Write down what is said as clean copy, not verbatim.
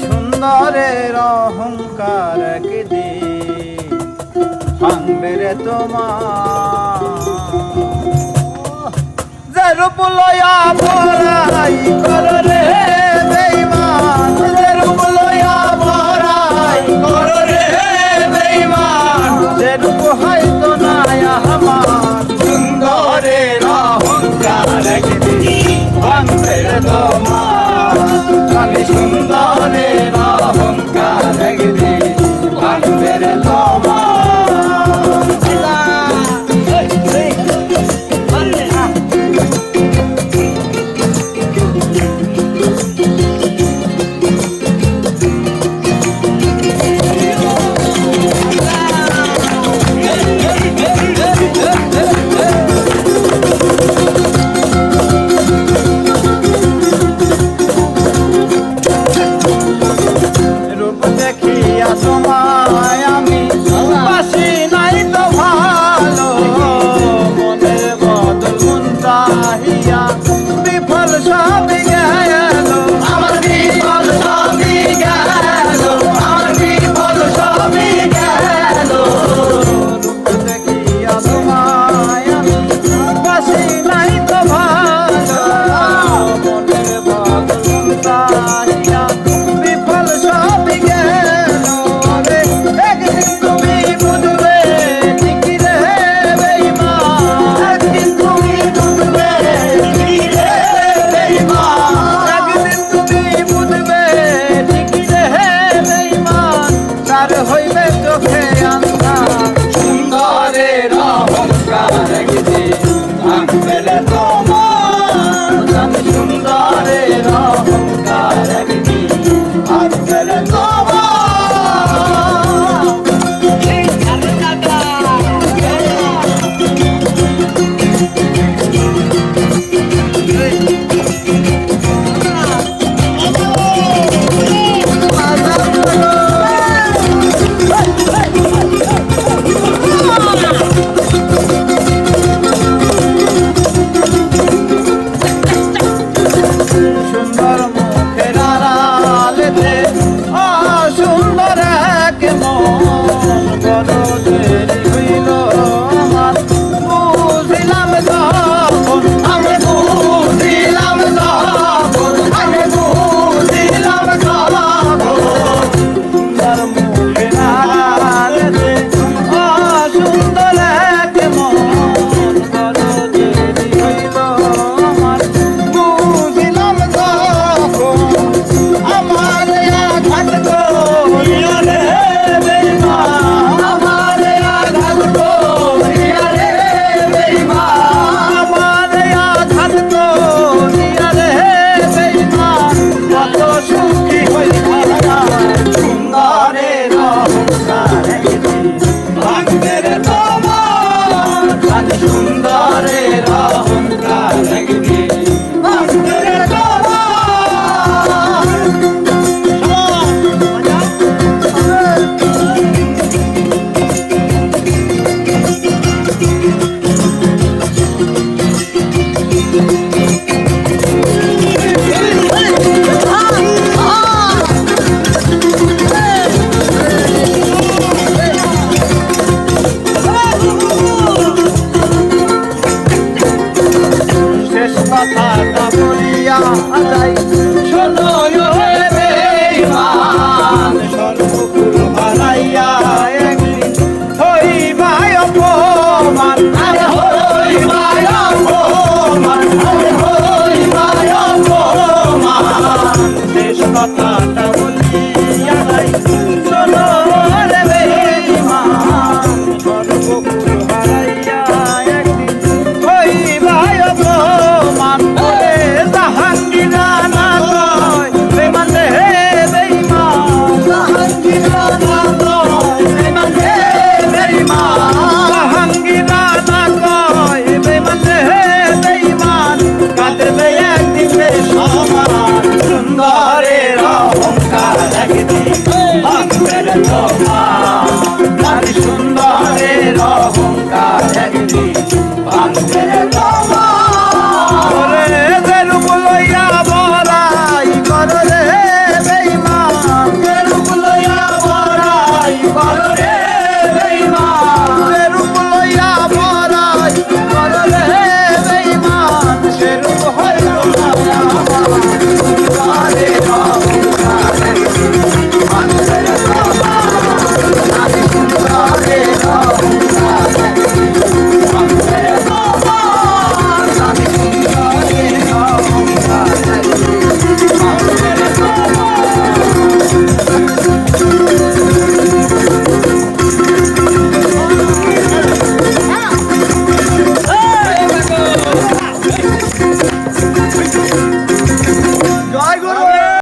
সুন্দরের অহংকার একদিন ভাঙবে রে তোমার। যে রূপ লয়া ভরাই করো রে বেঈমান, যে রূপ লয়া ভরাই করো রে বেঈমান, যে রূপ হয়তো নাই আমার সুন্দরের অহংকার একদিন ভাঙবে রে তোমার। আমি সুন্দরের অহংকার একদিন ভাঙবে রে তোমার। তোমায় আমি বাসি নাই তো ভালো, মনের বদল মন চাহিয়া বিফল সবই গেল, আমার বিফল সবই গেল, আমার বিফল সবই গেল। রূপ দেখিয়া তোমায় আমি বাসি নাই তো ভালো, মনের বদল মন চাহিয়া বিফল সবই গেল। হইবে চোখে আন্ধা সুন্দরের অহংকার একদিন ভাঙবে রে তোমার। সুন্দরের অহংকার একদিন ভাঙবে রে তোমার। সুন্দর মুখের আড়ালেতে অসুন্দর এক মন, বড় দেরি হইল আমার বুঝিলাম যখন, আমি বুঝিলাম যখন, আমি বুঝিলাম যখন। সুন্দর মুখের আড়ালেতে অসুন্দর এক মন, বড় দেরি হইল আমার বুঝিলাম যখন। আমার আঘাত করিয়া রে বেঈমান, আমার আঘাত করিয়া রে বেঈমান, আমার আঘাত করিয়া রে বেঈমান। কত সুখী হইয়া সুন্দরের অহংকার একদিন ভাঙবে রে তোমার। আমি সুন্দরের অহংকার একদিন ভাঙবে রে তোমার। শেষ কথাটা বলিয়া যাই শোনো হে বেঈমান, সর্বকুল হারাইয়া একদিন হইবাই অপমান, আরে হইবাই অপমান, আরে হইবাই অপমান। শেষ কথাটা বলিয়া যাই শোনো হে বেঈমান, সর্বকুল হারাইয়া একদিন হইবাই অপমান। বলে জাহাঙ্গীরা না কয় বেঈমান রে বেঈমান, জাহাঙ্গীরা না কয় বেঈমান রে বেঈমান, জাহাঙ্গীরা না কয় বেঈমান রে বেঈমান। কাঁদবে একদিন রে সমান, সুন্দরের অহংকার একদিন ভাঙবে রে তোমার।